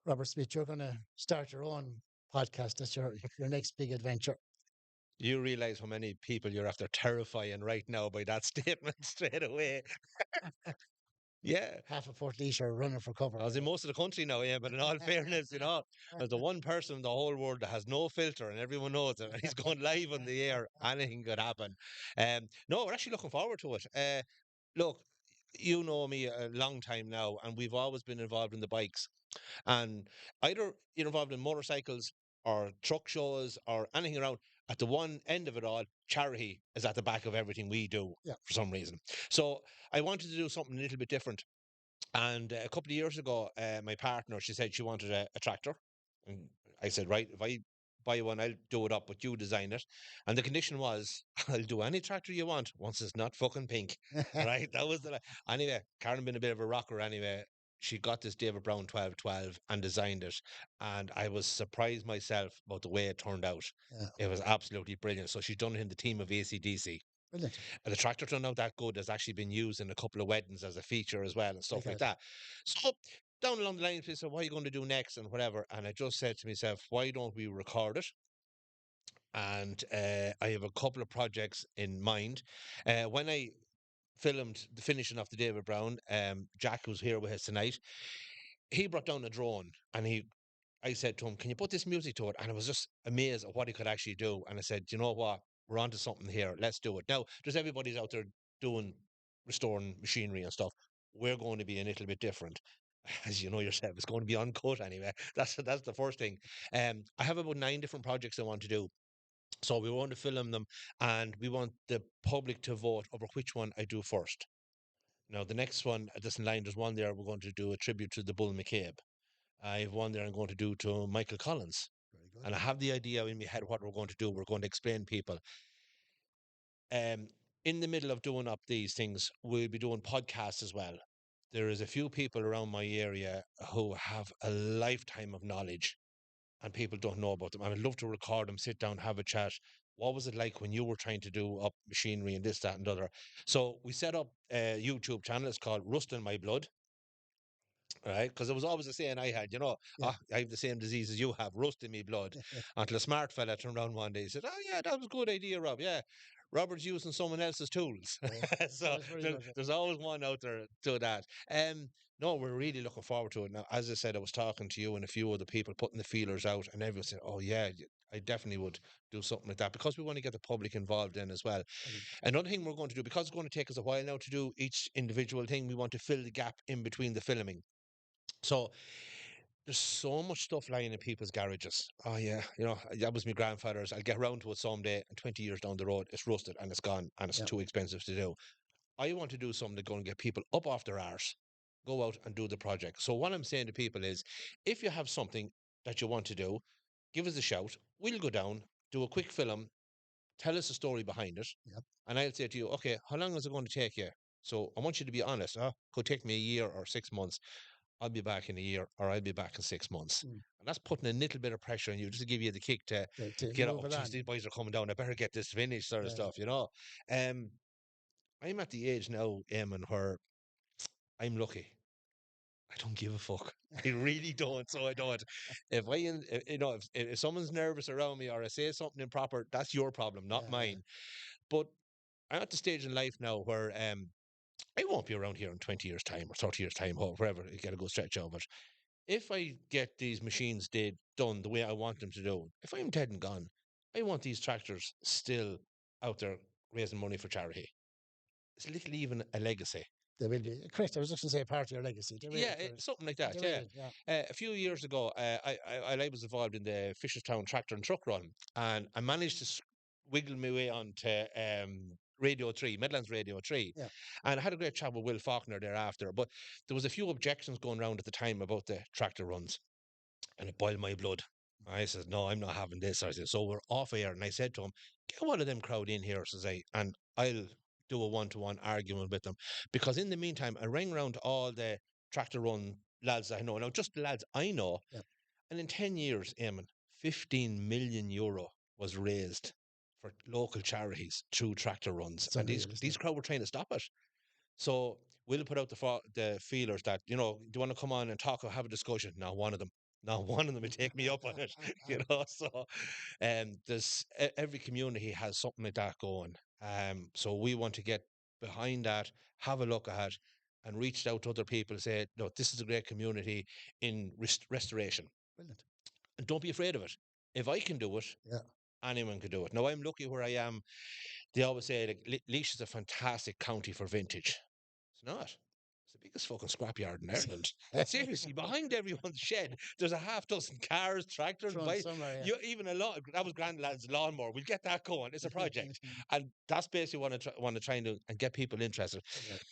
Robert Smith, you're going to start your own podcast. That's your next big adventure. You realize how many people you're after terrifying right now by that statement straight away. Yeah. Half a foot leisure running for cover. I was in most of the country now, yeah, but in all fairness, there's the one person in the whole world that has no filter and everyone knows it and he's going live on the air. Anything could happen. No, we're actually looking forward to it. Look, you know me a long time now, and we've always been involved in the bikes. And either you're involved in motorcycles or truck shows or anything around, at the one end of it all, charity is at the back of everything we do Yeah. for some reason. So I wanted to do something a little bit different. And a couple of years ago, my partner, she said she wanted a tractor. And I said, right, if I buy one, I'll do it up, but you design it. And the condition was, I'll do any tractor you want once it's not fucking pink. Right? That was anyway, Karen been a bit of a rocker anyway. She got this David Brown 1212 and designed it. And I was surprised myself about the way it turned out. Yeah, It was absolutely brilliant. So she's done it in the team of ACDC. brilliant. And the tractor turned out that good has actually been used in a couple of weddings as a feature as well and Very stuff like good. that. So down along the line, they said, what are you going to do next and whatever? And I just said to myself, why don't we record it? And I have a couple of projects in mind. When I filmed the finishing of the David Brown, Jack was here with us tonight. He brought down a drone and I said to him, can you put this music to it? And I was just amazed at what he could actually do. And I said, you know what? We're onto something here. Let's do it. Now, there's everybody's out there doing restoring machinery and stuff. We're going to be a little bit different. As you know yourself, it's going to be uncut anyway. That's the first thing. I have about 9 different projects I want to do. So we want to film them and we want the public to vote over which one I do first. Now, the next one, this in line, there's one there we're going to do a tribute to the Bull McCabe. I have one there I'm going to do to Michael Collins. Very good. And I have the idea in my head what we're going to do. We're going to explain people. Um, in the middle of doing up these things, we'll be doing podcasts as well. There is a few people around my area who have a lifetime of knowledge and people don't know about them. I would love to record them, sit down, have a chat. What was it like when you were trying to do up machinery and this, that, and the other? So we set up a YouTube channel. It's called Rust in My Blood. Right, because it was always the saying I had, Yeah. I have the same disease as you have, rust in me blood. Until a smart fella turned around one day and said, oh, yeah, that was a good idea, Rob. Yeah, Robert's using someone else's tools. So That's very good. Yeah. there's always one out there to that. No, we're really looking forward to it. Now, as I said, I was talking to you and a few other people putting the feelers out, and everyone said, oh, yeah, I definitely would do something like that because we want to get the public involved in as well. Brilliant. Another thing we're going to do, because it's going to take us a while now to do each individual thing, we want to fill the gap in between the filming. So there's so much stuff lying in people's garages. Oh yeah, that was my grandfather's. I'll get round to it someday, and 20 years down the road, it's rusted and it's gone, and it's Yeah. too expensive to do. I want to do something to go and get people up off their arse, go out and do the project. So what I'm saying to people is, if you have something that you want to do, give us a shout. We'll go down, do a quick film, tell us a story behind it, Yep. and I'll say to you, okay, how long is it going to take you? So I want you to be honest. Could take me a year or 6 months. I'll be back in a year or I'll be back in 6 months. Mm. And that's putting a little bit of pressure on you just to give you the kick to To get move up. Geez, along. these boys are coming down. I better get this finished, sort of Yeah. stuff. Um, I'm at the age now, Eamon, where I'm lucky. I don't give a fuck. I really don't. So I don't. If if someone's nervous around me or I say something improper, that's your problem, not Yeah. mine. But I'm at the stage in life now where I won't be around here in 20 years' time or 30 years' time, or wherever. You got to go stretch over it. If I get these machines done the way I want them to do, if I'm dead and gone, I want these tractors still out there raising money for charity. It's literally even a legacy. They will be. Correct. I was just going to say part of your legacy. They will. Yeah, something like that. They Yeah. will. Yeah. A few years ago, I was involved in the Fisherstown tractor and truck run, and I managed to wiggle my way onto Radio 3, Midlands Radio 3. Yeah. And I had a great chat with Will Faulkner thereafter, but there was a few objections going around at the time about the tractor runs, and it boiled my blood. I said, no, I'm not having this. I said, so we're off air. And I said to him, get one of them crowd in here, says I, and I'll do a one-to-one argument with them. Because in the meantime, I rang round to all the tractor run lads I know. Now, just the lads I know. Yeah. And in 10 years, Eamon, 15 million euro was raised for local charities through tractor runs. It's And unreal, isn't these it? crowd were trying to stop it. So we'll put out the feelers that, do you want to come on and talk or have a discussion? Now, one of them. Not one of them would take me up on it, So, there's every community has something like that going. So we want to get behind that, have a look at it, and reach out to other people and say, no, this is a great community in restoration, Brilliant. and don't be afraid of it. If I can do it, Yeah. anyone can do it. Now I'm lucky where I am. They always say like Laois is a fantastic county for vintage. It's not. It's the biggest fucking scrapyard in Ireland. Seriously, behind everyone's shed, there's a half dozen cars, tractors, Thrown bikes. somewhere, You even a lot. That was Grandlad's lawnmower. We'll get that going. It's a yeah. project, and that's basically what I want to try and do and get people interested. Brilliant.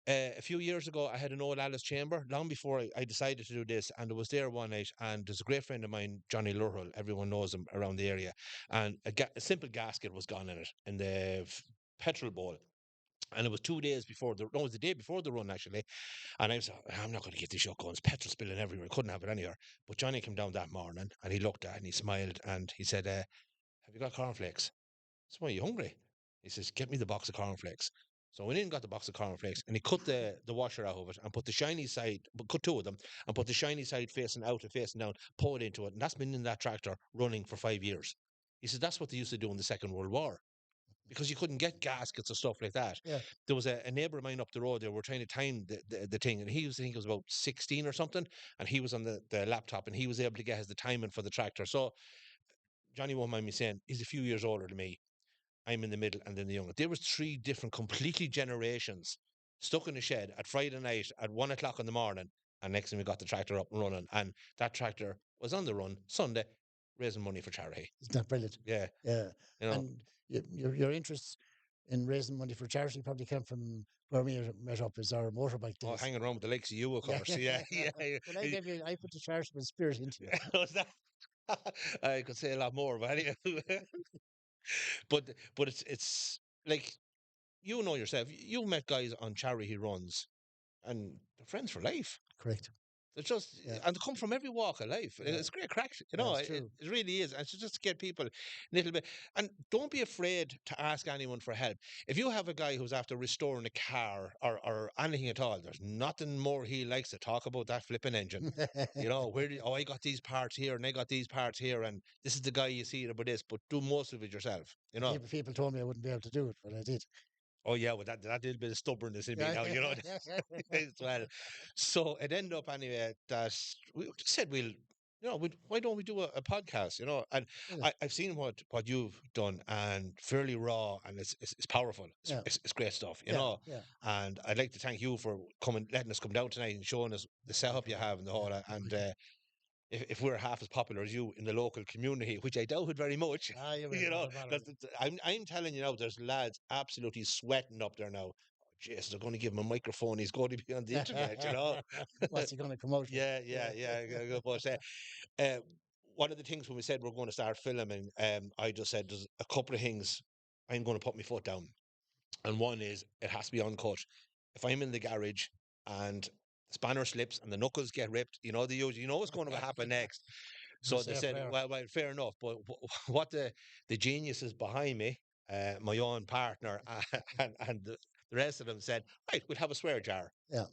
A few years ago, I had an old Alice chamber long before I decided to do this, and I was there one night. And there's a great friend of mine, Johnny Lurhall. Everyone knows him around the area, and a simple gasket was gone in it in the petrol bowl. And it was 2 days before the no, it was the day before the run actually. And I was like, I'm not going to get this shot going. It's petrol spilling everywhere. I couldn't have it anywhere. But Johnny came down that morning and he looked at it and he smiled and he said, have you got cornflakes? I said, why, are you hungry? He says, get me the box of cornflakes. So I went in and got the box of cornflakes and he cut the washer out of it and put the shiny side, but cut two of them and put the shiny side facing out and facing down, pour it into it. And that's been in that tractor running for 5 years. He said, that's what they used to do in the Second World War because you couldn't get gaskets or stuff like that. Yeah. There was a neighbour of mine up the road. They were trying to time the thing, and he was, I think, it was about 16 or something, and he was on the laptop, and he was able to get his the timing for the tractor. So Johnny won't mind me saying he's a few years older than me. I'm in the middle, and then the younger. There was three different, completely generations stuck in the shed at Friday night at 1 o'clock in the morning, and next thing we got the tractor up and running, and that tractor was on the run Sunday, raising money for charity. Isn't that brilliant? Yeah, Yeah. you know. And your interest in raising money for charity probably came from where we met up as our motorbike Oh, days. hanging around with the likes of you, of Yeah. course. Yeah, yeah. Well, I put the charitable spirit into you. Was that? I could say a lot more, but anyway. but it's like you know yourself. You met guys on charity runs, and they're friends for life. Correct. They're just Yeah. and they come from every walk of life. Yeah. It's great crack, Yeah. It's It, true. it really is, and so just to get people a little bit. And don't be afraid to ask anyone for help. If you have a guy who's after restoring a car or anything at all, there's nothing more he likes to talk about that flipping engine. Where did, oh, I got these parts here and I got these parts here, and this is the guy you see about this, but do most of it yourself, People told me I wouldn't be able to do it, but I did. Oh yeah, well that little bit of stubbornness in me Yeah. now, as well. So it ended up anyway that we just said why don't we do a podcast, And Brilliant. I've seen what you've done and fairly raw and it's powerful. Yeah. It's great stuff, Yeah. Yeah. And I'd like to thank you for letting us come down tonight and showing us the No setup you problem. have and the Yeah. whole lot. No And biggie. if we're half as popular as you in the local community, which I doubt it very much, Ah, you will. Not a bother. I'm telling you now, there's lads absolutely sweating up there now. Oh, jeez, they're going to give him a microphone. He's going to be on the internet. What's he going to come out with? Yeah, Yeah. yeah, yeah. But uh, one of the things when we said we're going to start filming, I just said there's a couple of things I'm going to put my foot down, and one is it has to be uncut. If I'm in the garage and the spanner slips and the knuckles get ripped, you know what's going to happen next. You So they say a said, prayer. well, fair enough. But what the geniuses behind me, my own partner, and the rest of them said, right, we'll have a swear jar. Yeah.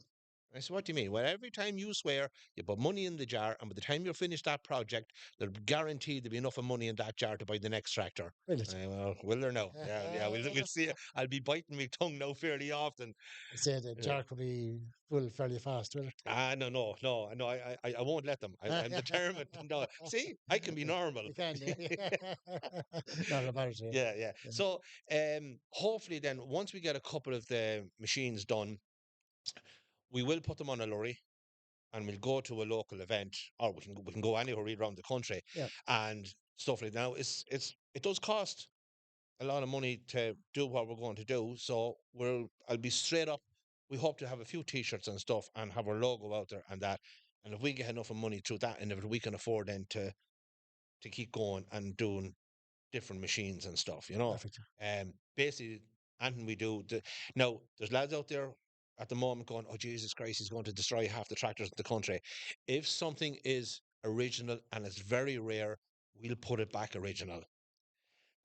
I said, what do you mean? Well, every time you swear, you put money in the jar, and by the time you're finished that project, they're guaranteed there'll be enough of money in that jar to buy the next tractor. Brilliant. Well, will there now? Yeah, yeah, we'll see. I'll be biting my tongue now fairly often. I say the Yeah. jar could be full fairly fast, will No, no, no, no. I won't let them. I'm it? determined. No, see, I can be normal. You can, yeah. Not about it. Yeah, yeah. Yeah. So, hopefully, then once we get a couple of the machines done, we will put them on a lorry and we'll go to a local event, or we can go anywhere right around the country, Yeah. and stuff like that. Now, it does cost a lot of money to do what we're going to do. So I'll be straight up. We hope to have a few T-shirts and stuff and have our logo out there and that. And if we get enough of money through that, and if we can afford then to keep going and doing different machines and stuff, Perfect. Basically, anything we do. Now, there's lads out there at the moment going, "Oh Jesus Christ, he's going to destroy half the tractors in the country." If something is original and it's very rare, we'll put it back original.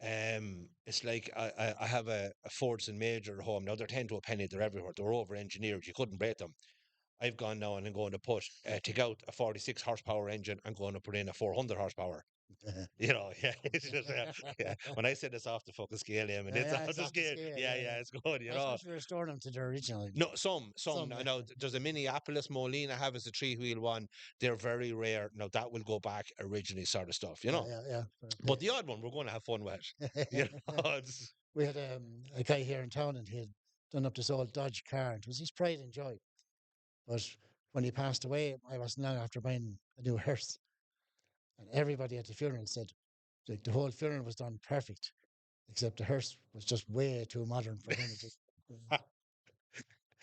It's like I have a Fordson Major at home. Now they're 10 to a penny, they're everywhere. They're over engineered. You couldn't break them. I've gone now and I'm going to put take out a 46 horsepower engine and going to put in a 400 horsepower. Yeah, it's just yeah. When I said it's off the fucking scale, yeah, and it's Yeah, off it's the off the scale. scale. Yeah, Yeah, yeah, yeah. it's good. I suppose we restore them to their original. No, some. Some, Now, yeah. there's a Minneapolis Molina have as a three-wheel one. They're very rare. Now that will go back originally sort of stuff, Yeah, yeah, yeah. Fair But play. the odd one, we're going to have fun with it. It's, We had a guy here in town, and he had done up this old Dodge car. It was his pride and joy. But when he passed away, I wasn't long after buying a new hearse, and everybody at the funeral said, like, the whole funeral was done perfect, except the hearse was just way too modern for him. It just,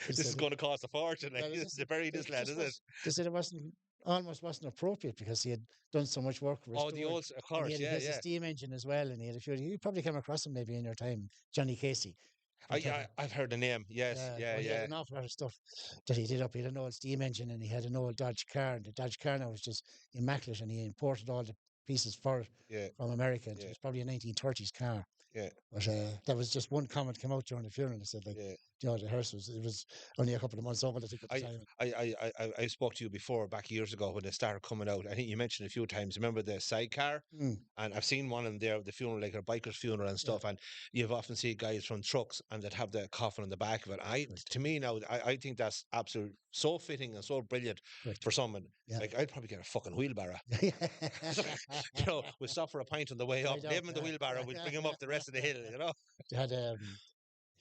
he this is said, going to cost a fortune. Like, well, it's just, to bury it this lad, just is it? was. They said it wasn't almost wasn't appropriate because he had done so much work Oh, the restored, old, of and he course, had yeah, his yeah. steam engine as well, and he had a few. You probably came across him maybe in your time, Johnny Casey from Kerry. I've heard the name. Yes, Yeah, yeah, well, he had yeah, an awful lot of stuff that he did up. He had an old steam engine, and he had an old Dodge car, and the Dodge car now was just immaculate, and he imported all the pieces for it yeah, from America. And it yeah, was probably a 1930s car. yeah, But that was just one comment came out during the funeral. He said, like, yeah. the hearse was, it was only a couple of months old, I think, at the I, time. I spoke to you before back years ago when they started coming out. I think you mentioned a few times. Remember the sidecar? Mm, And I've seen one in there, the funeral, like a biker's funeral and yeah, stuff. And you've often seen guys from trucks and that have the coffin on the back of it. correct, To me now, I think that's absolute so fitting and so brilliant correct. for someone. Yeah. Like I'd probably get a fucking wheelbarrow. We'll stop for a pint on the way up, Right leave up, him in the yeah, wheelbarrow, yeah, we'll yeah, bring him yeah, up the yeah, rest of the hill. They had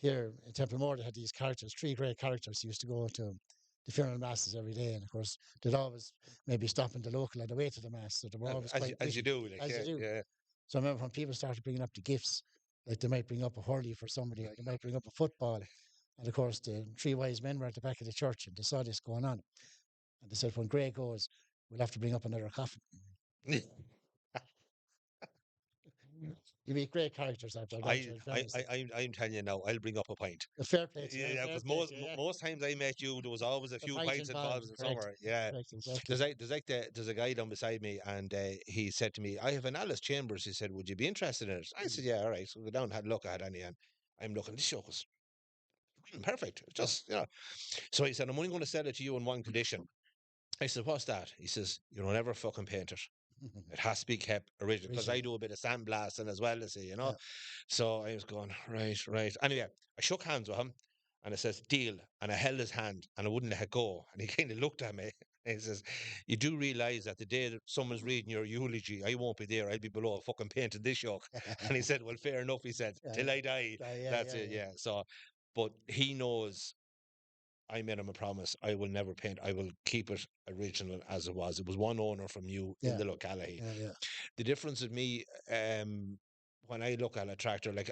here in Templemore, they had these characters, three great characters who used to go to the funeral masses every day. And of course, they'd always maybe stop in the local on the way to the mass. So they were always quite As you witty, do, like, as you yeah, do. yeah. So I remember when people started bringing up the gifts, like they might bring up a hurley for somebody, or they might bring up a football. And of course, the three wise men were at the back of the church and they saw this going on. And they said, when Grey goes, we'll have to bring up another coffin. You meet great characters after that, in fairness. I'm telling you now, I'll bring up a pint. A fair play to you, Yeah, fair because play to you, yeah. most times I met you, there was always a The few pint pints involved, involved in correct. somewhere. Yeah, Correct, exactly. there's a guy down beside me, and he said to me, "I have an Alice Chambers." He said, "Would you be interested in it?" I Mm, said, "Yeah, all right." So we go down and had a look at it, and I'm looking. This show was perfect. It's yeah. just. So he said, "I'm only going to sell it to you on one condition." I said, "What's that?" He says, "You don't ever fucking paint it. It has to be kept original because I Original. do a bit of sandblasting as well, as Yeah. So I was going, right, right. Anyway, I shook hands with him and I says, deal. And I held his hand and I wouldn't let it go. And he kind of looked at me and he says, you do realize that the day that someone's reading your eulogy, I won't be there. I'll be below fucking painting this yoke. And he said, well, fair enough. He said, Yeah, till I die. yeah, yeah, That's yeah, it. yeah. Yeah. So, but he knows I made him a promise. I will never paint. I will keep it original as it was. It was one owner from you in Yeah, the locality. yeah, yeah. The difference with me, when I look at a tractor, like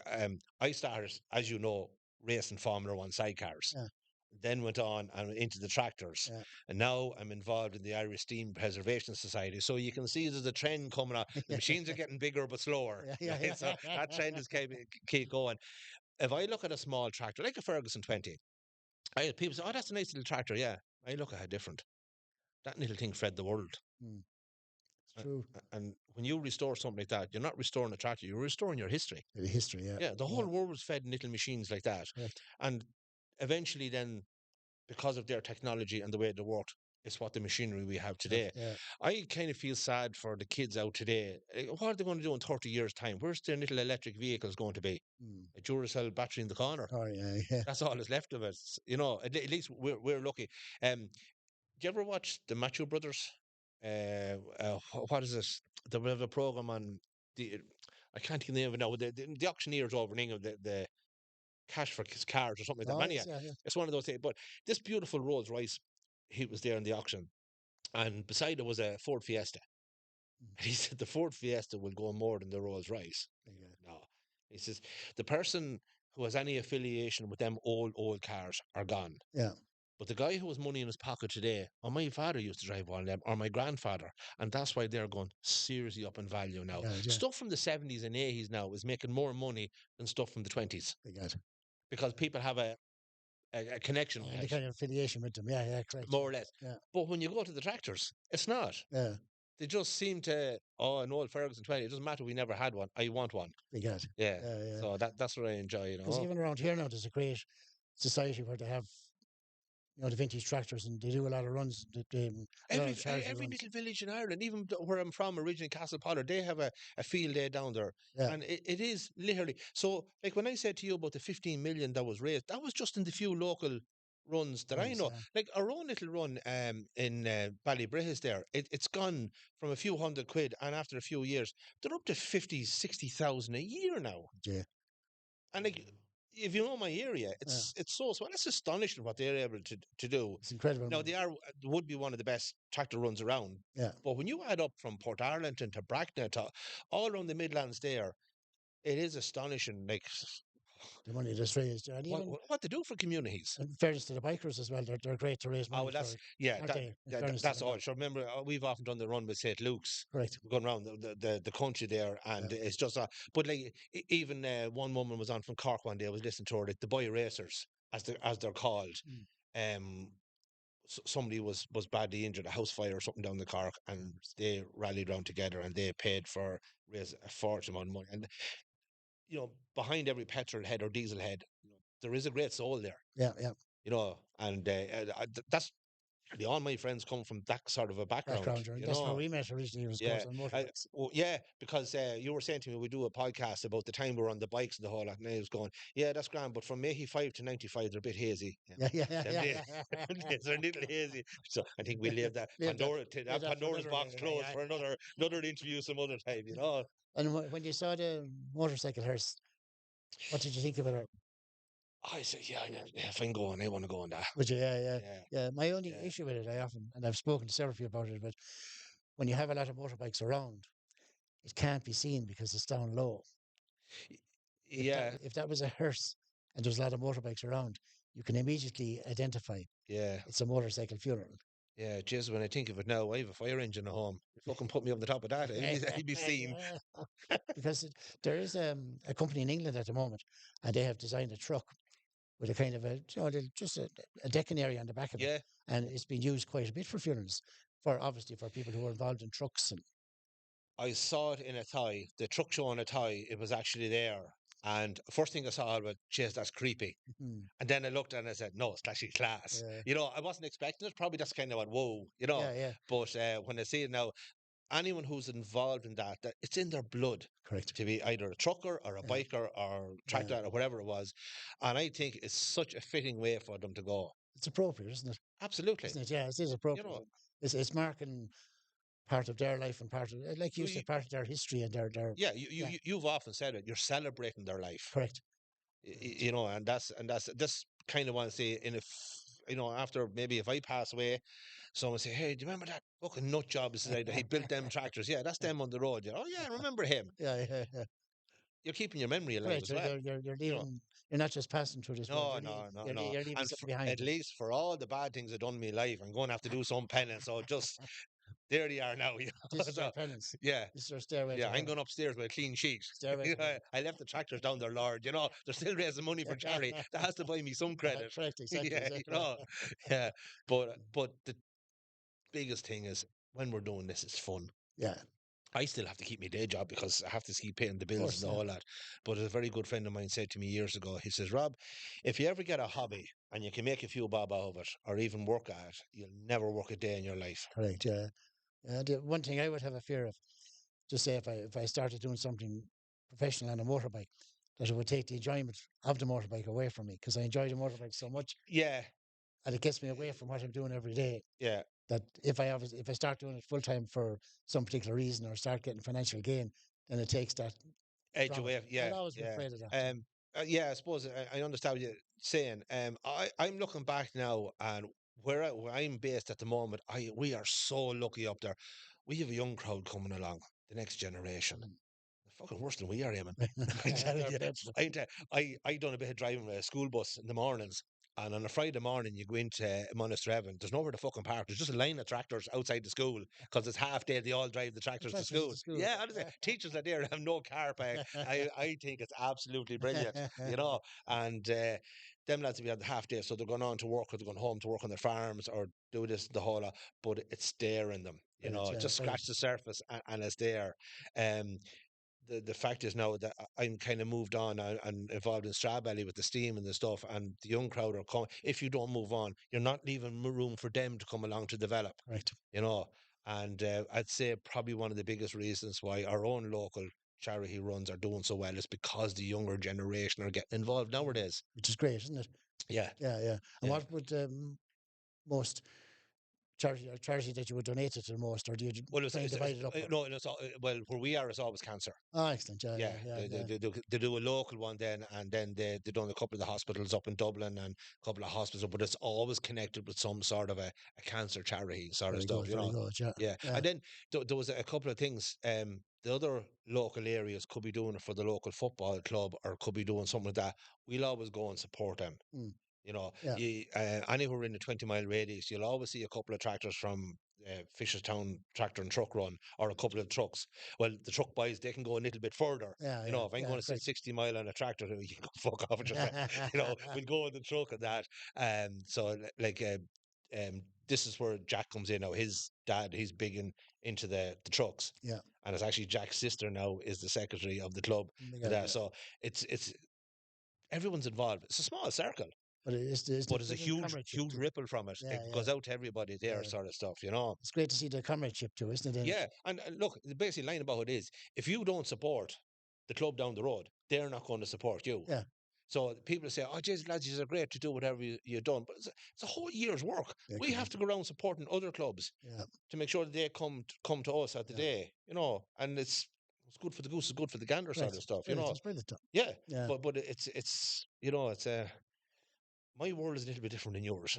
I started, as you know, racing Formula One sidecars. Yeah, Then went on and into the tractors, yeah. and now I'm involved in the Irish Steam Preservation Society. So you can see there's a trend coming on. The Yeah, machines are getting bigger but slower, yeah, yeah, right? So that trend is keep going. If I look at a small tractor like a Ferguson 20, people say, "Oh, that's a nice little tractor." Yeah, I look at it different. That little thing fed the world. Mm, it's Uh, true. And when you restore something like that, you're not restoring a tractor, you're restoring your history. The history, yeah, Yeah, the yeah, whole world was fed in little machines like that. correct. And eventually, then, because of their technology and the way they worked, it's what the machinery we have today. Yeah, I kind of feel sad for the kids out today. What are they going to do in 30 years' time? Where's their little electric vehicles going to be? mm. A Duracell battery in the corner. Oh, yeah, yeah. That's all that's left of it. At least we're lucky. Do you ever watch the Macho Brothers? What is this? They have a program on the. I can't think of the name of it now. The auctioneers over in England, the cash for cars or something like that. Oh, Mania. yes, yeah, yeah. It's one of those things. But this beautiful Rolls Royce, he was there in the auction, and beside it was a Ford Fiesta. Mm, And he said the Ford Fiesta will go more than the Rolls Royce. yeah, No, he says the person who has any affiliation with them old cars are gone. yeah, But the guy who has money in his pocket today, oh, my father used to drive one of them, or my grandfather, and that's why they're going seriously up in value I now. got it, yeah, Stuff from the 70s and 80s now is making more money than stuff from the 20s I got it. because people have a connection with And the it, kind of affiliation with them, yeah, yeah, correct. more or less. Yeah, But when you go to the tractors, it's not. yeah, They just seem to, oh, an old Ferguson 20, it doesn't matter, we never had one. I want one. I got it. Yeah. Yeah, yeah. So that's what I enjoy. Because even around here now, there's a great society where they have the vintage tractors, and they do a lot of runs, a lot of charity Every runs. little village in Ireland, even where I'm from originally, Castle Pollard, they have a field day down there. Yeah, And it is literally so. Like when I said to you about the 15 million that was raised, that was just in the few local runs that I runs. know. Like our own little run in Ballybrahes there, it's gone from a few hundred quid, and after a few years, they're up to 50, 60,000 a year now. Yeah, And like, if you know my area, yeah. it's so small. It's astonishing what they're able to do. It's incredible Now money. they would be one of the best tractor runs around. Yeah, But when you add up from Port Arlington to Bracknell to all around the Midlands, there it is astonishing. Like the money that's raised, and even what they do for communities. in fairness to the bikers as well, they're great to raise Oh, money well, for, that's yeah, aren't they? In fairness to that's them, all. So remember, we've often done the run with St. Luke's, correct. going around the country there, Yeah, and it's just but like even one woman was on from Cork one day. I was listening to her, like the boy racers, as they're called. mm, Um, somebody was badly injured, a house fire or something down the Cork, and they rallied round together and they paid for raise a fortune amount of money. And behind every petrol head or diesel head, there is a great soul there. yeah, yeah. And that's all my friends come from that sort of a background. Background, and that's how we met originally. Was, of Yeah, course, on motorbikes. well, yeah, because you were saying to me we do a podcast about the time we were on the bikes and the whole lot, and I was going, yeah, that's grand, but from 85 to 95, they're a bit hazy. Yeah. Yeah, yeah, Them yeah, days, them days are a little hazy. So I think we leave that leave that, leave that that for Pandora's another day. box closed for another interview some other time. And when you saw the motorcycle hearse, what did you think about it? I said, yeah, if I'm going, I want to go on that. Would you? Yeah, yeah, Yeah, yeah. My only yeah, issue with it, I often, and I've spoken to several people about it, but when you have a lot of motorbikes around, it can't be seen because it's down low. Y- If that yeah, if that was a hearse and there's a lot of motorbikes around, you can immediately identify yeah. it's a motorcycle funeral. Yeah, just when I think of it now, I have a fire engine at home. You fucking put me up the top of that, I'd be seen. Yeah. Because there is a company in England at the moment, and they have designed a truck with a kind of just a decking area on the back of it, Yeah, and it's been used quite a bit for funerals, for obviously for people who are involved in trucks and I saw it in a Thai, the truck show in a Thai. It was actually there. And first thing I saw, I was, jeez, that's creepy. Mhm. And then I looked and I said, no, it's actually class. Yeah, I wasn't expecting it. Probably that's kind of what, whoa. yeah, yeah, But when I see it now, anyone who's involved in that it's in their blood correct. to be either a trucker or a Yeah, biker or yeah. tractor or whatever it was. And I think it's such a fitting way for them to go. It's appropriate, isn't it? Absolutely. Isn't it? Yeah, it is You appropriate. know, It's marking part of their life and part of, like you you, said, part of their history and their yeah, yeah, you've often said it. You're celebrating their life, correct. Correct. and that's this kind of want to say in if after maybe if I pass away, someone say, "Hey, do you remember that fucking nut job? He built them tractors. Yeah, that's them on the road. Yeah, oh yeah, I remember him. Yeah, yeah, yeah. You're keeping your memory alive Correct. as well. You're You know, leaving. You're not just passing through this world. no, no, no, no. You're leaving And something at behind. least for all the bad things I've done in my life, I'm going to have to do some penance. So just there they are now. This is your So penance. yeah. This is your stairway Yeah, to I'm heaven. going upstairs with a clean sheet. Stairway to heaven. I left the tractors down there, Lord. They're still raising money for charity. That has to buy me some credit. Correct. Exactly. Yeah, Exactly. yeah. But the biggest thing is when we're doing this, it's fun. Yeah. I still have to keep my day job because I have to keep paying the Of bills and course. the Yeah. whole lot. But a very good friend of mine said to me years ago, he says, Rob, if you ever get a hobby and you can make a few bob out of it or even work at it, you'll never work a day in your life. Correct. Yeah. The one thing I would have a fear of, just say if I started doing something professional on a motorbike, that it would take the enjoyment of the motorbike away from me because I enjoy the motorbike so much, Yeah, and it gets me away from what I'm doing every day. yeah. That if I start doing it full time for some particular reason or start getting financial gain, then it takes that Edge from it. away. I'll Yeah, always be yeah. afraid of that. Yeah, I suppose I understand what you're saying. I'm looking back now, and where I'm based at the moment, we are so lucky up there. We have a young crowd coming along, the next generation. Mm. They're fucking worse than we are, Eamon. I'm telling you. Yeah, I done a bit of driving with a school bus in the mornings. And on a Friday morning, you go into Monasterevin. There's nowhere to fucking park. There's just a line of tractors outside the school because it's half day. They all drive the the tractors to tractors at school. the school. Yeah, honestly, teachers are there have no car park. I think it's absolutely brilliant. And them lads will be on the half day, so they're going on to work or they're going home to work on their farms or do this the whole lot. But it's there in them. Brilliant, yeah, Just brilliant. scratch the surface and it's there. Um, the fact is now that I'm kind of moved on and involved in Strawberry with the steam and the stuff, and the young crowd are coming. If you don't move on, you're not leaving room for them to come along to develop, Correct. you know. And I'd say probably one of the biggest reasons why our own local charity runs are doing so well is because the younger generation are getting involved Mm. nowadays. Which is great, isn't it? Yeah, Yeah, yeah. And yeah. what would most charity that you would donate it to the most, or do you Well, try and divide it up? no, well, where we are, it's always cancer. Oh, excellent. Yeah, Yeah, yeah, yeah, yeah. they do a local one then, and then they done a couple of the hospitals up in Dublin and a couple of hospitals, but it's always connected with some sort of a cancer charity sort of Very stuff, good, you very know. good. Yeah, Yeah, yeah. and then there was a couple of things. The other local areas could be doing it for the local football club, or could be doing something like that. We'll always go and support them. Mm, You know, yeah, anywhere in the 20-mile radius, you'll always see a couple of tractors from Fisherstown Tractor and Truck Run, or a couple of trucks. Well, the truck boys, they can go a little bit further. yeah, You yeah, know, if I'm yeah. going to sit Correct. 60 mile on a tractor, you can go fuck off with yourself. You know, we'll go in the truck and that. So like, this is where Jack comes in now. His dad, he's big into the trucks. Yeah, And it's actually Jack's sister now is the secretary of the club for yeah, that. yeah. So it's everyone's involved. It's a small circle, But it's the but there's a brilliant huge, comradeship huge too. ripple from it. Yeah, It yeah, goes out to everybody there, yeah. sort of stuff, you know. It's great to see the comradeship too, isn't it? Yeah, and look, the basic line about it is, if you don't support the club down the road, they're not going to support you. Yeah, So people say, "Oh, Jesus, lads, you're great to do whatever you've done," but it's a whole year's work. yeah, We have correct. to go around supporting other clubs Yeah, to make sure that they come to us at the yeah, day, you know. And it's good for the goose, it's good for the gander, sort correct. of stuff, you Brilliant. know. It's brilliant. Yeah, Yeah. but it's you know, it's my world is a little bit different than yours.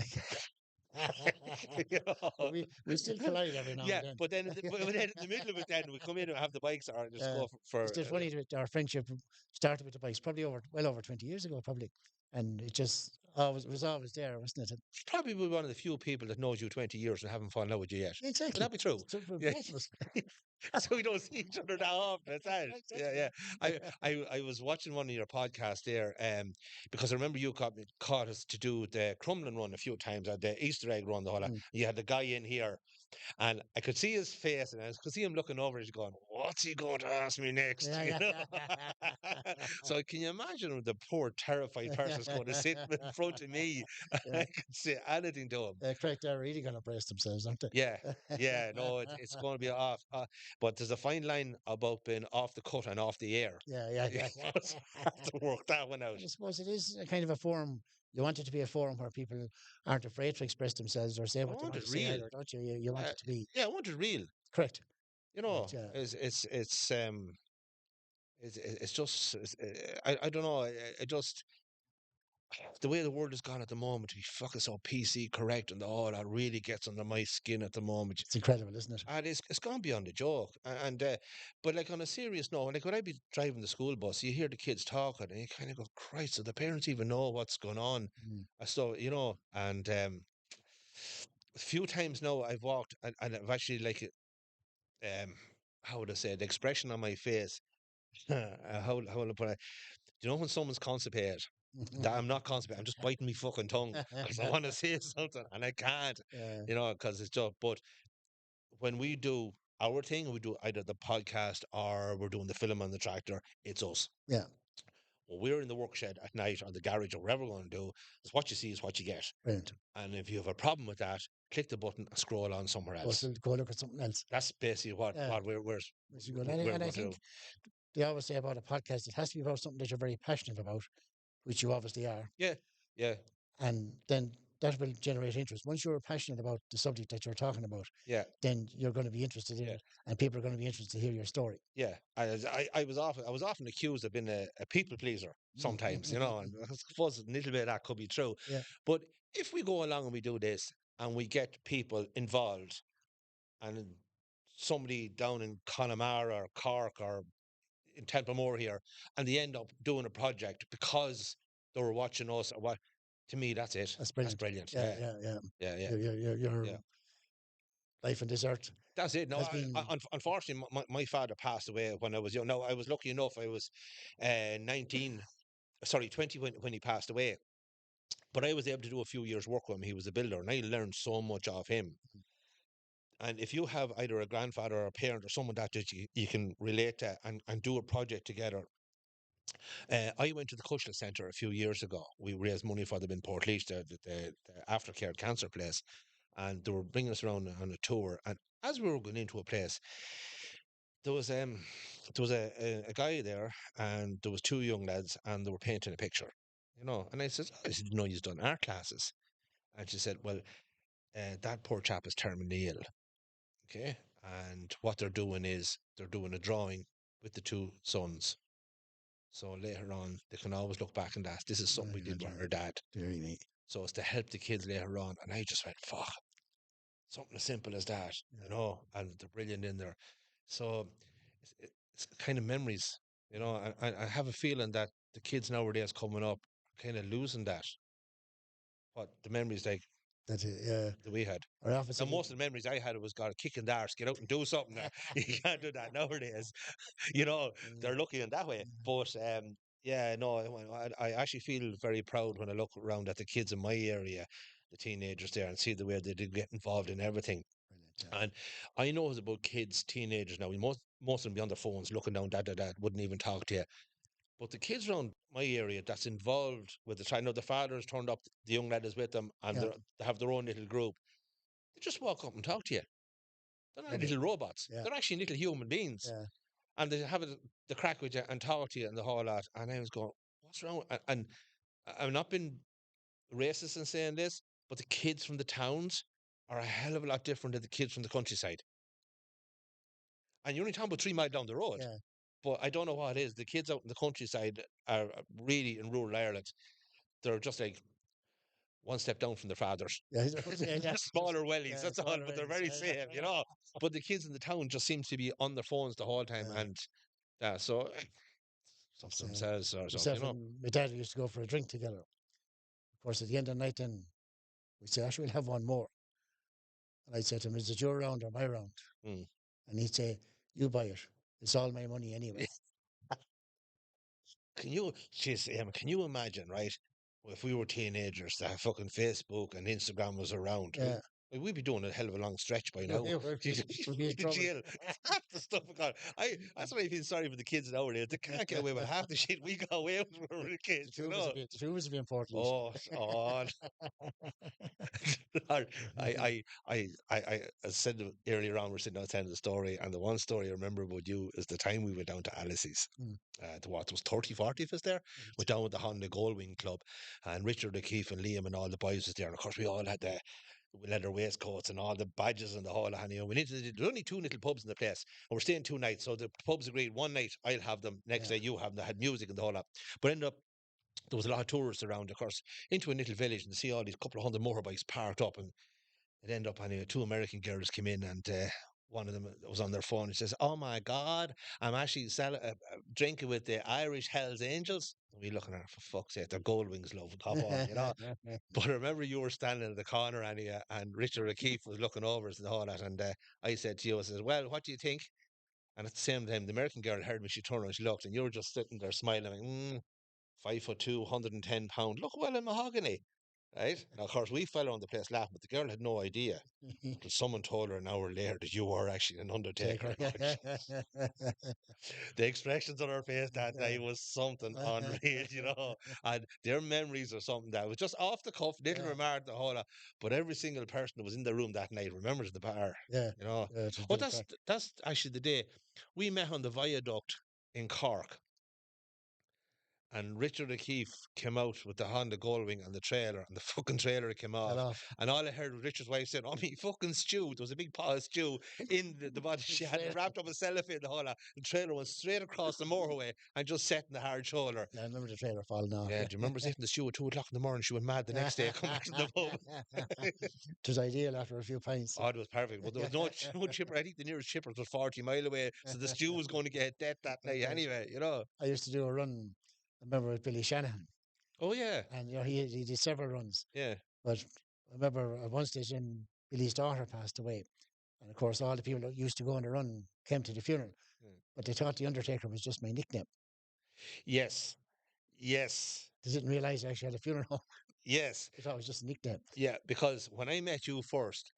You But know? we still collide every now Yeah, and then. but then in the middle of it, then we come in and have the bikes or just Yeah, go for it's just funny that our friendship started with the bikes probably over 20 years ago, probably, and it just always was always there, wasn't it? probably be one of the few people that knows you 20 years and haven't fallen out with you yet. Would Exactly. that be true? So for Yeah. both of us. So we don't see each other that often. That's it. Yeah, Exactly. yeah. I was watching one of your podcasts there, because I remember you caught us to do the Crumlin run a few times, at the Easter egg run, the whole lot. Mm. You had the guy in here, and I could see his face, and I could see him looking over, he's going, "What's he going to ask me next?" Yeah, You yeah, know. yeah. So can you imagine the poor terrified person's going to sit in front of me, and Yeah. I can say anything to him? Correct. They're really going to brace themselves, aren't they? Yeah, yeah, no, it's going to be off. But there's a fine line about being off the cut and off the air. Yeah, yeah, You yeah, yeah. have to work that one out. And I suppose it is a kind of a forum. You want it to be a forum where people aren't afraid to express themselves or say I what they want want it to say real. either, don't you? You want Uh, it to be yeah, I want it real. correct. You Correct. know, Yeah. it's just I don't know. I just the way the world has gone at the moment to be fucking so PC correct and all that really gets under my skin at the moment. It's incredible, isn't it? And it's gone beyond a joke. And but like on a serious note, like when I be driving the school bus, you hear the kids talking, and you kind of go, "Christ!" So the parents even know what's going on. Mm. So you know, and a few times now I've walked, and I've actually like um, how would I say, the expression on my face. How would I put it? You know when someone's constipated? That I'm not constipated. I'm just biting my fucking tongue because I want to say something and I can't. Yeah, You know, because it's just. But when we do our thing, we do either the podcast or we're doing the film on the tractor. It's us. yeah, When we're in the work shed at night or the garage or whatever we're going to do, it's what you see is what you get. brilliant. And if you have a problem with that, click the button and scroll on somewhere else. Go look at something else. That's basically what Yeah, what which is good. we're And I going to do. think they always say about a podcast, it has to be about something that you're very passionate about, which you obviously are. Yeah, yeah, And then that will generate interest. Once you're passionate about the subject that you're talking about, yeah. then you're going to be interested in Yeah, it, and people are going to be interested to hear your story. yeah. I was often accused of being a people pleaser sometimes, you know, and I suppose a little bit of that could be true. Yeah, But if we go along and we do this and we get people involved, and somebody down in Connemara or Cork or in Templemore here, and they end up doing a project because they were watching us or what, to me, that's it. that's That's brilliant. brilliant. Yeah, Yeah, yeah, yeah. yeah, yeah, Your yeah. life on this earth That's it. No, has been. unfortunately, my father passed away when I was young. No, I was lucky enough. I was 19, sorry, 20 when he passed away. But I was able to do a few years' work with him. He was a builder, and I learned so much of him. And if you have either a grandfather or a parent or someone that you can relate to and do a project together. I went to the Cushla Centre a few years ago. We raised money for them in Portlaoise, the aftercare cancer place, and they were bringing us around on a tour. And as we were going into a place, there was a guy there, and there was two young lads, and they were painting a picture, And I said, "Oh, I said, he's done art classes." And she said, "Well, that poor chap is terminally ill, okay, and what they're doing is they're doing a drawing with the two sons." So later on, they can always look back and ask, "This is something we Very did good. with our dad." Very neat. So it's to help the kids later on. And I just went, fuck, something as simple as that, Yeah. and they're brilliant in there. So it's kind of memories, I have a feeling that the kids nowadays coming up are kind of losing what the memories like That's it. Yeah. that we had. Our office Now, of it. most of the memories I had was got a kick in the arse, get out and do something. Now. You can't do that nowadays. They're lucky in that way. But yeah, no, I actually feel very proud when I look around at the kids in my area, the teenagers there, and see the way they did get involved in everything. Brilliant. Yeah. And I know it's about kids, teenagers now. Most of them be on their phones looking down, wouldn't even talk to you. But the kids around my area that's involved with the I know the fathers turned up, the young lad is with them, and Yeah. they have their own little group. They just walk up and talk to you. They're not Brilliant. little robots. Yeah. They're actually little human beings. Yeah. And they have the crack with you and talk to you and the whole lot. And I was going, what's wrong? And I've not been racist in saying this, but the kids from the towns are a hell of a lot different than the kids from the countryside. And you're only talking about 3 mile down the road. Yeah. But I don't know what it is. The kids out in the countryside are really in rural Ireland. They're just like one step down from their fathers. Yeah. Yeah. Yeah. Smaller wellies, Yeah. that's all, Smaller but they're release. very Yeah. Yeah. safe. But the kids in the town just seem to be on their phones the whole time, Yeah. and so up It's, to themselves or myself something. and my dad used to go for a drink together. Of course, at the end of the night, then we'd say, "Actually, we'll have one more." And I'd say to him, "Is it your round or my round?" Mm. And he'd say, "You buy it. It's all my money anyway." Jeez, Emma, can you imagine, right? If we were teenagers, that fucking Facebook and Instagram was around, Yeah. we'd be doing a hell of a long stretch by now. We'd be in trouble. Jail. Half the stuff we got. That's why I feel sorry for the kids nowadays. They can't get away with half the shit we got away with when we were The kids, two of us would be, the two of us would be in Port Oh, oh, I, I said earlier on, we're sitting outside of the story, and the one story I remember about you is the time we went down to Alice's. Mm. To what was 30, 40 of us there. Went down with the Honda Goldwing Club, and Richard O'Keefe and Liam and all the boys was there. And of course, we all had the leather waistcoats and all the badges and the whole. And we need to. There's only two little pubs in the place, and we're staying 2 nights. So the pubs agreed one night I'll have them, next day you have them. They had music and the whole lot. But ended up there was a lot of tourists around, of course, into a little village and see all these couple of hundred motorbikes parked up, and it ended up anyway. Two American girls came in, and one of them was on their phone. He says, "Oh my God, I'm actually drinking with the Irish Hells Angels." And we looking at her, for fuck's sake, they're gold wings, love, cop on. But I remember you were standing in the corner, and Richard O'Keefe was looking over us and all that. And I said to you, I said, "Well, what do you think?" And at the same time, the American girl heard me. She turned around, she looked, and you were just sitting there smiling, like, 5'2", 110 pound. Look well in mahogany, right? Now, of course, we fell around the place laughing, but the girl had no idea until someone told her an hour later that you were actually an undertaker. The expressions on her face that day was something unreal. And their memories are something that was just off the cuff, little Yeah. remark, the whole lot. But every single person that was in the room that night remembers the bar. Yeah. You know. Yeah. It was Oh, good crack. that's actually the day we met on the viaduct in Cork, and Richard O'Keefe came out with the Honda Goldwing and the trailer, and the fucking trailer came Fell off. off. And all I heard was Richard's wife saying, "Oh, me fucking stew." There was a big pot of stew in the body. She had it Straight. wrapped up in cellophane, the whole lot. The trailer went straight across the motorway and just set in the hard shoulder. Yeah, I remember the trailer falling off. Yeah, Yeah. do you remember sitting the stew at 2 o'clock in the morning? She went mad the next day, come back to the pub. It was ideal after a few pints. Oh, it was perfect. But there was no chipper. I think the nearest chipper was 40 mile away. So the stew was going to get dead that night anyway. I used to do a run. I remember with Billy Shanahan, Oh, yeah. and he did several runs. Yeah. But I remember at one stage, when Billy's daughter passed away, and of course all the people that used to go on the run came to the funeral, Mm. but they thought the Undertaker was just my nickname. Yes. Yes. They didn't realize I actually had a funeral home. Yes. They thought it was just a nickname. Yeah, because when I met you first,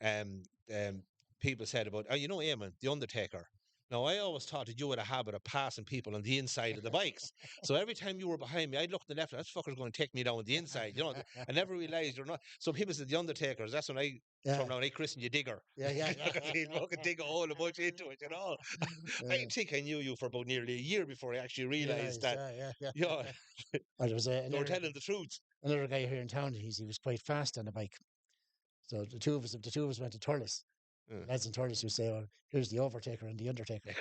people said about, oh, you know, Eamon, the Undertaker. Now, I always thought that you had a habit of passing people on the inside of the bikes. So every time you were behind me, I'd look to the left, that fucker's going to take me down the inside. You know, I never realized you're not. So people said the Undertakers. That's when I Yeah, turned around, I christened you Digger. yeah, yeah, Because he'd fucking dig a hole a bunch into it, you know. I yeah. think I knew you for about nearly a year before I actually realized Realized, that, yeah, yeah, you yeah. know, Well, there was you were telling the truth. another guy here in town. He was quite fast on a bike. So the two of us went to Turles. Uh, The lads in Turles who say, "Oh, here's the Overtaker and the Undertaker."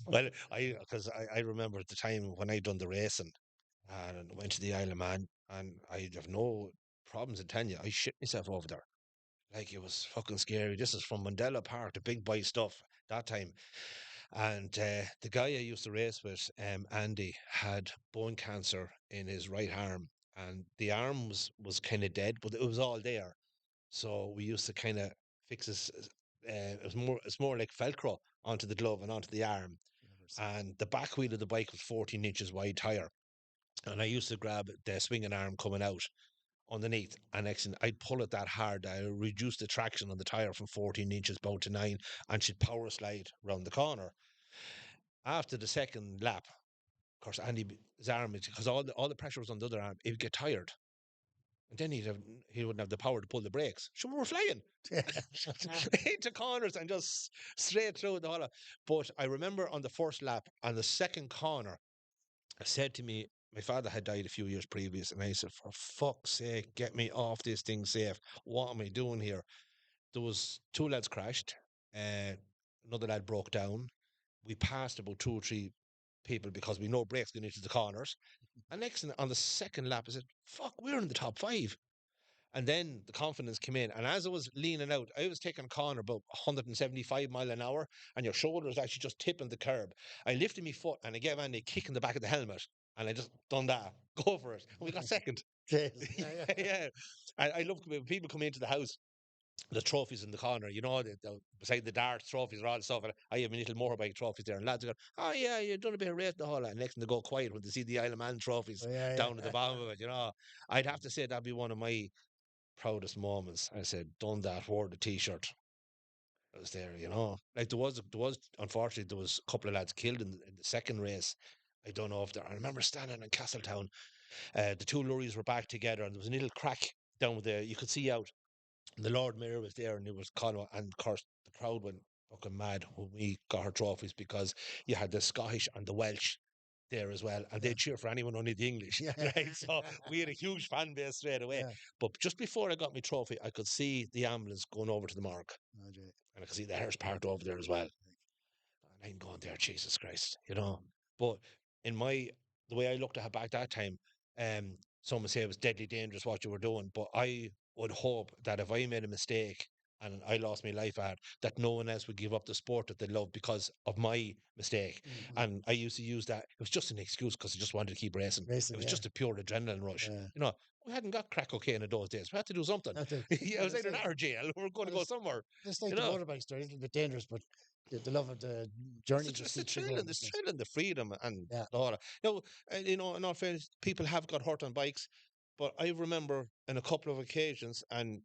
well, because I remember at the time when I done the racing and went to the Isle of Man, and I have no problems in telling you, I shit myself over there. Like it was fucking scary. This is from Mandela Park, the big boy stuff that time. And the guy I used to race with, Andy, had bone cancer in his right arm, and the arm was kind of dead, but it was all there. So we used to kind of fix this. It's more like Velcro onto the glove and onto the arm. And the back wheel of the bike was 14 inches wide tire. And I used to grab the swinging arm coming out underneath, and next thing I'd pull it that hard, I reduce the traction on the tire from 14 inches down to 9, and she'd power slide round the corner. After the second lap, of course, his arm, because all the pressure was on the other arm, he'd get tired. And then he wouldn't have the power to pull the brakes. So we were flying into corners and just straight through the whole lot. But I remember on the first lap, on the second corner, I said to me, my father had died a few years previous, and I said, "For fuck's sake, get me off this thing safe. What am I doing here?" There was two lads crashed. Uh, another lad broke down. We passed about two or three people because we know brakes going into the corners. And next thing, on the second lap, I said, "Fuck, we're in the top five." And then the confidence came in. And as I was leaning out, I was taking a corner about 175 mile an hour, and your shoulders actually just tipping the curb. I lifted my foot and I gave Andy a kick in the back of the helmet. And I just done that. Go for it. And we got second. Yes, yeah, yeah, yeah. yeah. I love when people come into the house, the trophies in the corner, beside the darts trophies and all the stuff. And I have my little motorbike trophies there, and lads are going, "Oh yeah, you've done a bit of racing the whole lot." And next thing they go quiet when they see the Isle of Man trophies Oh, yeah, down at the yeah. bottom of it. I'd have to say that'd be one of my proudest moments. I said, "Done that." Wore the T-shirt. I was there. Like there was unfortunately there was a couple of lads killed in the second race. I don't know if there. I remember standing in Castletown. The two lorries were back together, and there was a little crack down there. You could see out. And the Lord Mayor was there, and it was kind of, and of course the crowd went fucking mad when we got our trophies, because you had the Scottish and the Welsh there as well, and Yeah, they cheer for anyone only the English, yeah, yeah. right? So we had a huge fan base straight away. Yeah. But just before I got my trophy, I could see the ambulance going over to the morgue, Oh, gee. and I could see the hearse parked over there as well. And I'm going there, Jesus Christ. But in the way I looked at it back that time, someone say it was deadly dangerous what you were doing, but I would hope that if I made a mistake and I lost my life at, that no one else would give up the sport that they love because of my mistake. Mhm. And I used to use that. It was just an excuse because I just wanted to keep racing. It Racing, was yeah. just a pure adrenaline rush. Yeah. We hadn't got crack cocaine in those days. We had to do something. That's it. Yeah, I Well, was it's either like, that or jail. We were going to well, go it's, somewhere. it's like You the know, motorbikes. They're a little bit dangerous, but the love of the it's journey the, just it's the keeps you thrill going. and the Isn't it? thrill and the freedom and Yeah. all that. In all fairness, people have got hurt on bikes, but I remember in a couple of occasions, and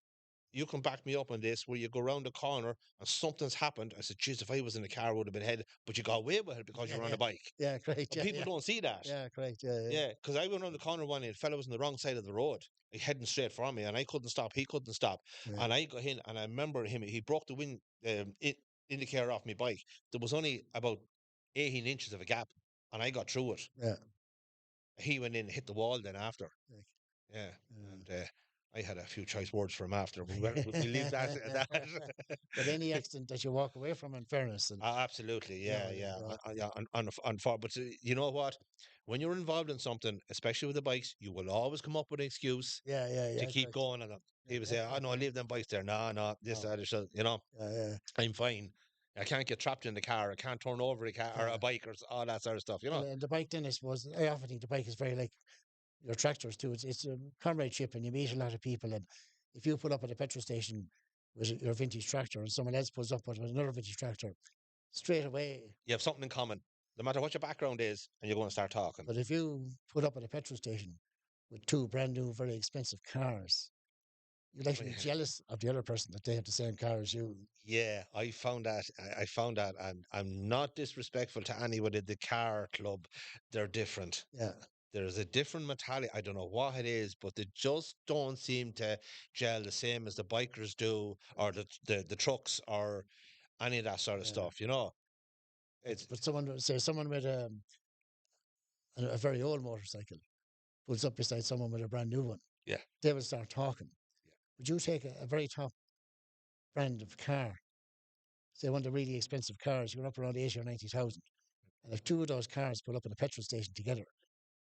you can back me up on this, where you go around the corner and something's happened. I said, "Jeez, if I was in a car, I would have been headed," but you got away with it because Yeah, you're on yeah. a bike. Yeah, great. And Yeah, people yeah. don't see that. Yeah, great. Yeah, yeah. Yeah, because I went around the corner one day, and the fella was on the wrong side of the road, heading straight for me, and I couldn't stop. He couldn't stop, Yeah, and I got in, and I remember him. He broke the indicator off my bike. There was only about 18 inches of a gap, and I got through it. yeah. He went in and hit the wall then after. Like, Yeah, and I had a few choice words for him after. We leave that at that. but any accident that you walk away from, in fairness, and Absolutely, you yeah, know, yeah, you know, yeah. On far, but you know what? When you're involved in something, especially with the bikes, you will always come up with an excuse yeah, yeah, to yeah, keep correct. going. And people Yeah, say, "Oh no, leave them bikes there." No, no, this, no, that, or so. You know, yeah, yeah, I'm fine. I can't get trapped in the car. I can't turn over a car or a yeah. bike or all that sort of stuff. You Well, know. and the bike then, I suppose, I often think the bike is very like your tractors too. It's a comradeship, and you meet a lot of people. And if you pull up at a petrol station with your vintage tractor, and someone else pulls up with another vintage tractor, straight away. You have something in common, no matter what your background is, and you're going to start talking. But if you put up at a petrol station with two brand new, very expensive cars, You'd actually be jealous of the other person that they have the same car as you. Yeah, I found that. I found that, and I'm not disrespectful to anybody. The car club, they're different. Yeah, There's a different mentality. I don't know what it is, but they just don't seem to gel the same as the bikers do, or the trucks, or any of that sort of yeah. stuff. You know, But it's someone with a very old motorcycle pulls up beside someone with a brand new one. yeah, They will start talking. Would you take a very top brand of car, say one of the really expensive cars, you're up around 80 or 90,000, and if two of those cars pull up at a petrol station together,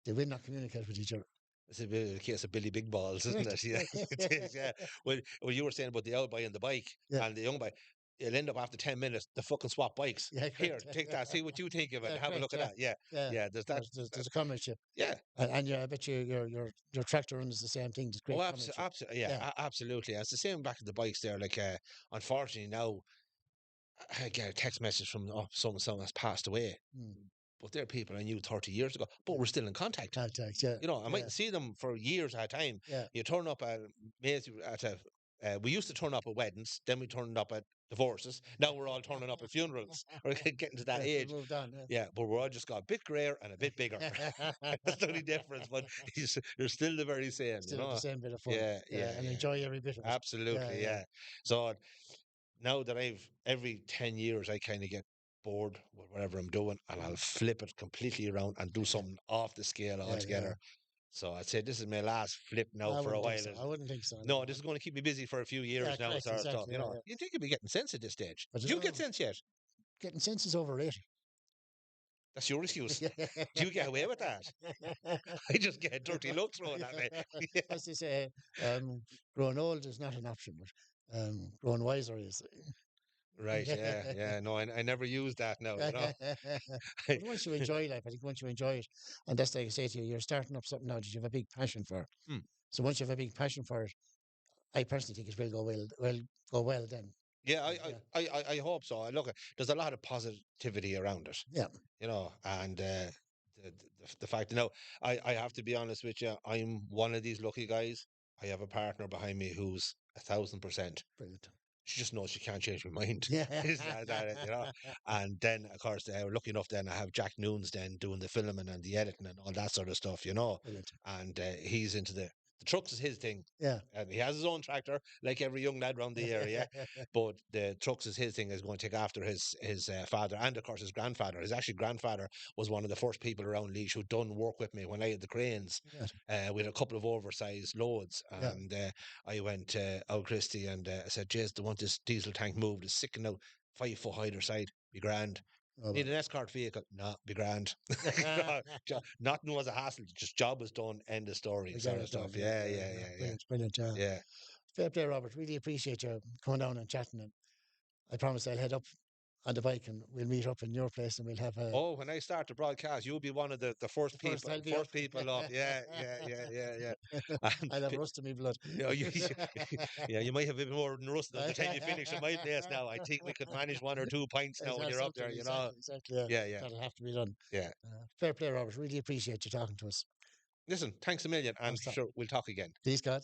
they will not communicate with each other. it's a bit of a case of Billy Big Balls, isn't Correct. it? Yeah, it is. Yeah. Well, you were saying about the old boy and the bike Yeah, and the young boy. It'll end up after 10 minutes, the fucking swap bikes. yeah, Here, correct. take that. See what you think of it. Yeah, Have a correct. look at Yeah, that. Yeah, yeah. yeah. There's that. There's a comradeship, Yeah. and yeah, I bet your tractor runs the same thing. There's Oh, great comradeship. absolutely. Yeah, Yeah. absolutely. It's the same back to the bikes there. Like, unfortunately now I get a text message from someone has passed away, Mm. but they're people I knew 30 years ago, but Yeah. we're still in contact. Contact. Yeah. You know, I Yeah. mightn't see them for years at a time. Yeah. You turn up at we used to turn up at weddings, then we turned up at divorces. Now we're all turning up at funerals. We're getting to that Yeah. We age. moved on. Yeah, but we're all just got a bit grayer and a bit bigger. Yeah. That's the only difference. But you're still the very same, you Still have the know. same bit of fun. Yeah, Yeah, yeah, and yeah, enjoy every bit of it. Yeah. absolutely, Yeah. yeah. So now that I've every 10 years, I kind of get bored with whatever I'm doing, and I'll Mm. flip it completely around and do something off the scale Yeah. Yeah. altogether. So I'd say this is my last flip now I for a wouldn't think while. so. I wouldn't think so. No, No. this is going to keep me busy for a few Yeah. years now, Correct. sort of stuff. Exactly. You Yeah. know, Yeah. you think you'd be getting sense at this stage? But Do you get sense yet? getting sense is overrated. That's your excuse. Do you get away with that? I just get dirty looks thrown at me. Yeah. As they say, growing old is not an option, but growing wiser is. Right, yeah, yeah. No, I never use that now, you know. But once you enjoy life, I think once you enjoy it, and that's like I say to you, you're starting up something now that you have a big passion for. Hmm. So once you have a big passion for it, I personally think it will go well. Go well then. Yeah, Yeah, I hope so. I look, there's a lot of positivity around it, yeah, you know, and the fact, you know, I have to be honest with you. I'm one of these lucky guys. I have a partner behind me who's 1,000%. brilliant. She just knows she can't change my mind. Yeah, Is that it, you know? And then, of course, we're lucky enough. Then I have Jack Noons then doing the filming and the editing and all that sort of stuff, you know. brilliant. And he's into the trucks is his thing. Yeah. And he has his own tractor, like every young lad around the area. But the trucks is his thing. Is going to take after his father and of course his grandfather. His actually grandfather was one of the first people around Leash who done work with me when I had the cranes. Right. We had a couple of oversized loads, Yeah. and I went to Old Christie and I said, "Jez, they want this diesel tank moved. It's sicking out 5 foot either side. Be grand." Oh, Need well. an escort vehicle? No, be grand. I Nothing was a hassle. Just job was done. End of story. get Sort of it done. stuff. Yeah, Yeah, yeah, yeah, yeah. yeah, yeah, Brilliant, brilliant. Yeah. yeah. Fair play, Robert. Really appreciate you coming down and chatting. And I promise I'll head up on the bike and we'll meet up in your place and we'll have a Oh, when I start the broadcast, you'll be one of the first first. people, I'll be up. first people up. Yeah, yeah, yeah, yeah, yeah. And I'll have rust in my blood. you know, yeah, you might have a bit more than rust by the time you finish at my place. Now, I think we could manage 1 or 2 pints now when you're up Something, there. You know. exactly, exactly. Yeah, Yeah, yeah, that'll have to be done. yeah. Fair play, Robert. Really appreciate you talking to us. Listen, thanks a million, and Thanks, sure, we'll talk again. Please, God.